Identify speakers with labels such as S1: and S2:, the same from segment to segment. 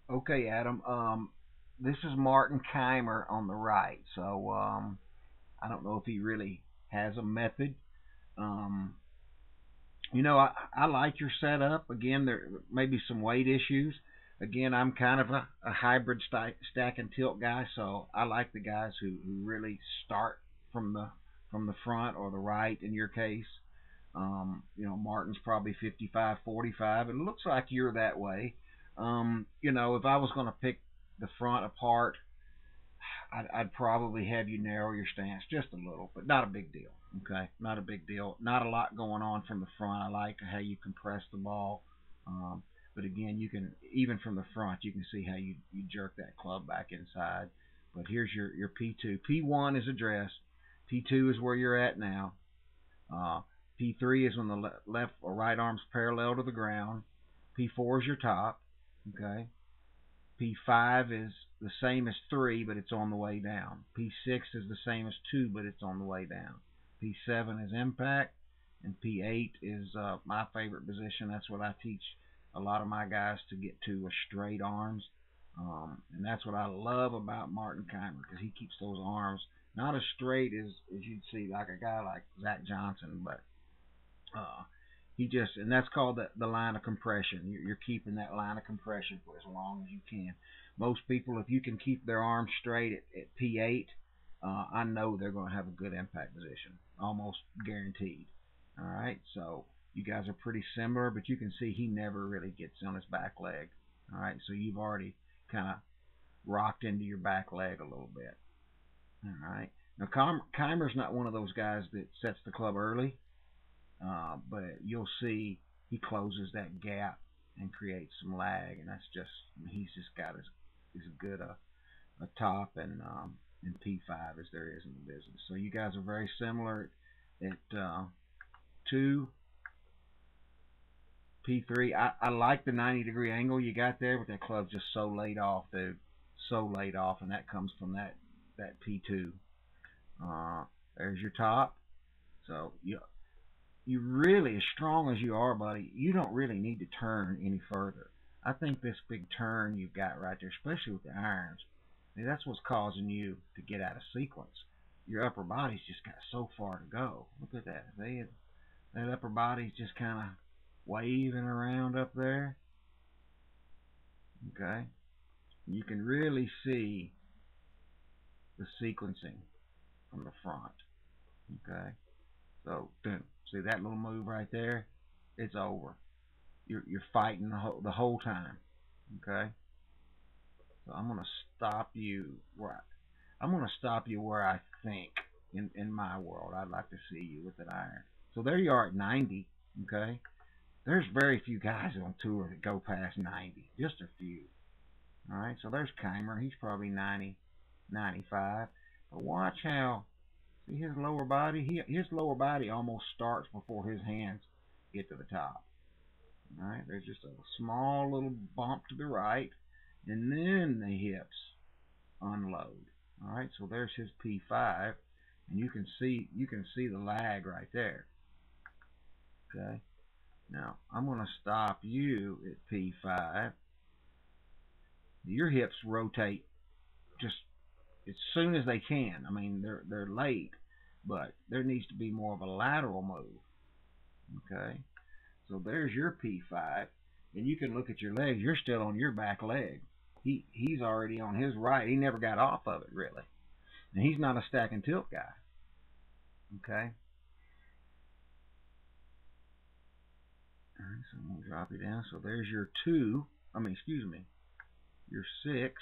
S1: Okay, Adam. This is Martin Kaymer on the right. So I don't know if he really has a method. Um, I like your setup. Again, there may be some weight issues. Again, I'm kind of a hybrid stack and tilt guy, so I like the guys who really start from the front or the right in your case. Martin's probably 55, 45. It looks like you're that way. If I was going to pick the front apart, I'd probably have you narrow your stance just a little, but not a big deal. Okay, not a big deal. Not a lot going on from the front. I like how you compress the ball, but again, you can even from the front, you can see how you jerk that club back inside. But here's your P2. P1 is addressed. P2 is where you're at now. Uh, P3 is when the left or right arm's parallel to the ground. P4 is your top. Okay. P5 is the same as 3, but it's on the way down. P6 is the same as 2, but it's on the way down. P7 is impact, and P8 is my favorite position. That's what I teach a lot of my guys to get to with straight arms. And that's what I love about Martin Keimer because he keeps those arms not as straight as you'd see like a guy like Zach Johnson, but uh, and that's called the line of compression. You're keeping that line of compression for as long as you can. Most people, if you can keep their arms straight at P8, I know they're going to have a good impact position, almost guaranteed. All right, so you guys are pretty similar, but you can see he never really gets on his back leg. All right, so you've already kind of rocked into your back leg a little bit. All right. Now, Keimer's not one of those guys that sets the club early. But you'll see he closes that gap and creates some lag, and that's just he's just got as good a top and P5 as there is in the business. So you guys are very similar at 2 P3. I like the 90-degree angle you got there, but that club's just so laid off, dude. So laid off, and that comes from that P2. There's your top. So you really, as strong as you are, buddy, you don't really need to turn any further. I think this big turn you've got right there, especially with the irons, that's what's causing you to get out of sequence. Your upper body's just got so far to go. Look at that. That upper body's just kind of waving around up there. Okay? You can really see the sequencing from the front. Okay? So, see that little move right there? It's over. You're fighting the whole time. Okay, so I'm gonna stop you where I think in my world I'd like to see you with an iron. So there you are at 90. Okay, there's very few guys on tour that go past 90. Just a few. All right, so there's Keimer. He's probably 90, 95. But watch how see his lower body. His lower body almost starts before his hands get to the top. All right, there's just a small little bump to the right, and then the hips unload. All right, so there's his P5, and you can see the lag right there. Okay, now I'm going to stop you at P5. Your hips rotate just as soon as they can. I mean, they're late, but there needs to be more of a lateral move. Okay, so there's your P5, and you can look at your legs. You're still on your back leg. He's already on his right. He never got off of it really, and he's not a stack and tilt guy. Okay. All right, so I'm gonna drop you down. So there's your 2. I mean, excuse me, your 6.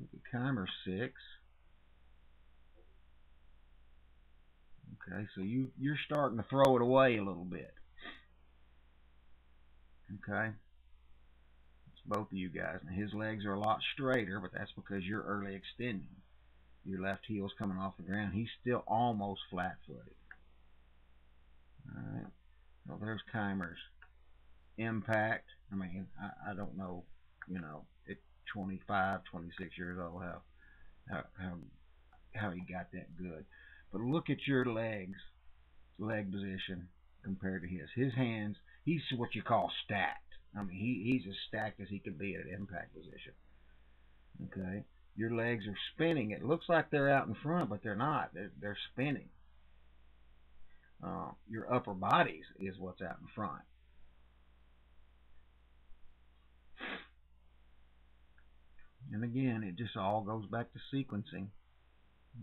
S1: Look at Keimer 6. Okay, so you're starting to throw it away a little bit. Okay. Both of you guys. Now his legs are a lot straighter, but that's because you're early extending. Your left heel's coming off the ground. He's still almost flat-footed. All right. So there's Keimer's impact. I mean, I don't know, at 25, 26 years old, how how how he got that good. But look at your leg position compared to his. His hands, he's what you call stacked. I mean, he's as stacked as he could be at impact position. Okay, your legs are spinning. It looks like they're out in front, but they're not. They're spinning. Your upper body is what's out in front. And again, it just all goes back to sequencing.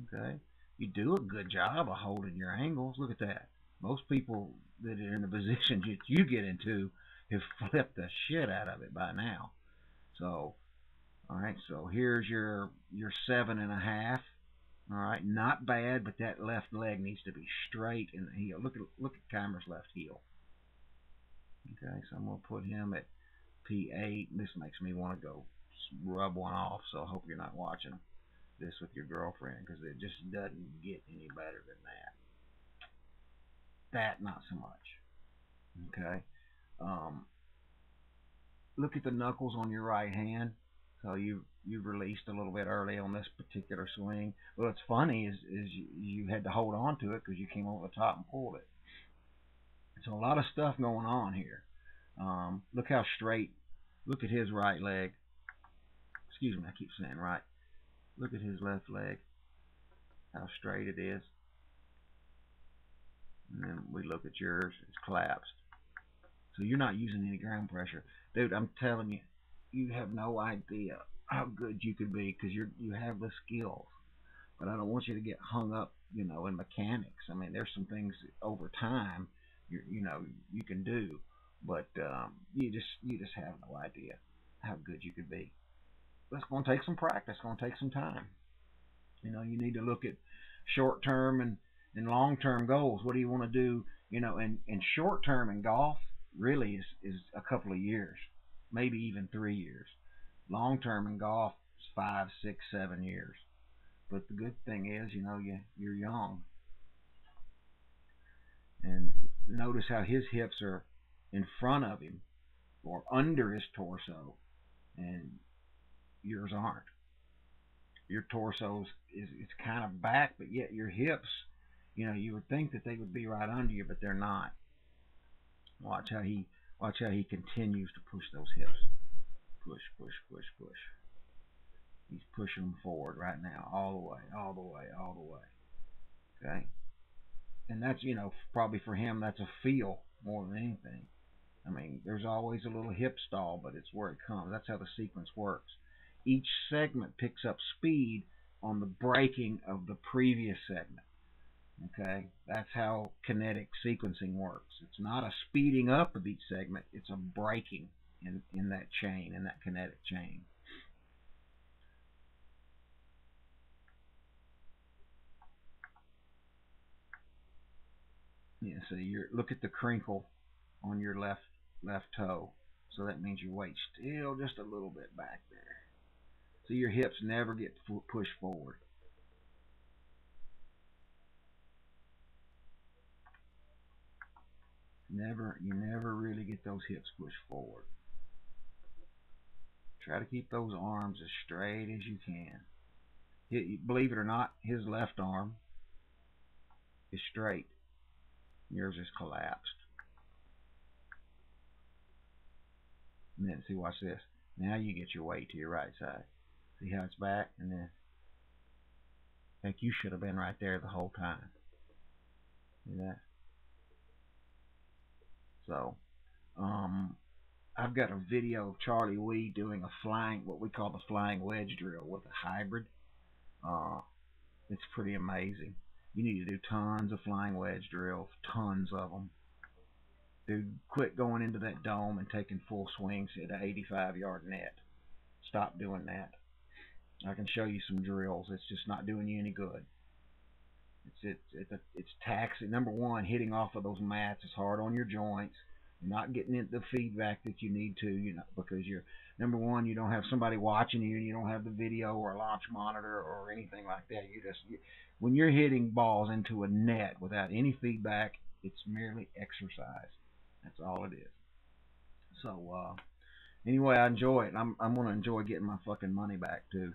S1: Okay, you do a good job of holding your angles. Look at that. Most people that are in the positions that you get into have flipped the shit out of it by now. So, all right. So here's your 7.5. All right, not bad, but that left leg needs to be straight in the heel. Look at Kaymer's left heel. Okay, so I'm gonna put him at P8. This makes me want to go rub one off. So I hope you're not watching this with your girlfriend, because it just doesn't get any better than that. That not so much. Okay. Um, Look at the knuckles on your right hand. So you released a little bit early on this particular swing. Well, it's funny is you had to hold on to it because you came over the top and pulled it. So a lot of stuff going on here. Look how straight. Look at his right leg. Excuse me, I keep saying right. Look at his left leg. How straight it is. And then we look at yours. It's collapsed. So you're not using any ground pressure, dude. I'm telling you, you have no idea how good you could be, because you have the skills. But I don't want you to get hung up, in mechanics. I mean, there's some things over time, you can do, but you just have no idea how good you could be. But it's going to take some practice. It's going to take some time. You need to look at short term and long term goals. What do you want to do? And short term in golf really is a couple of years, maybe even 3 years. Long term in golf is 5, 6, 7 years. But the good thing is, you're young. And notice how his hips are in front of him or under his torso, and yours aren't. Your torso is it's kind of back, but yet your hips, you would think that they would be right under you, but they're not. Watch how he continues to push those hips. Push, push, push, push. He's pushing them forward right now, all the way, all the way, all the way. Okay, and that's probably for him that's a feel more than anything. I mean, there's always a little hip stall, but it's where it comes. That's how the sequence works. Each segment picks up speed on the breaking of the previous segment. Okay, that's how kinetic sequencing works. It's not a speeding up of each segment, it's a breaking in that chain, in that kinetic chain. Yeah, so look at the crinkle on your left toe. So that means your weight's still just a little bit back there. So your hips never get pushed forward. You never really get those hips pushed forward. Try to keep those arms as straight as you can. Believe it or not, his left arm is straight. Yours is collapsed. And then see, watch this. Now you get your weight to your right side. See how it's back, and then like you should have been right there the whole time. See that? So, I've got a video of Charlie Wee doing what we call the flying wedge drill with a hybrid. Uh, it's pretty amazing. You need to do tons of flying wedge drills, tons of them. Dude, quit going into that dome and taking full swings at an 85-yard net. Stop doing that. I can show you some drills. It's just not doing you any good. It's taxing. Number one, hitting off of those mats is hard on your joints. You're not getting the feedback that you need to, because number one, you don't have somebody watching you, and you don't have the video or a launch monitor or anything like that. When you're hitting balls into a net without any feedback, it's merely exercise. That's all it is. So anyway, I enjoy it. I'm gonna enjoy getting my fucking money back too.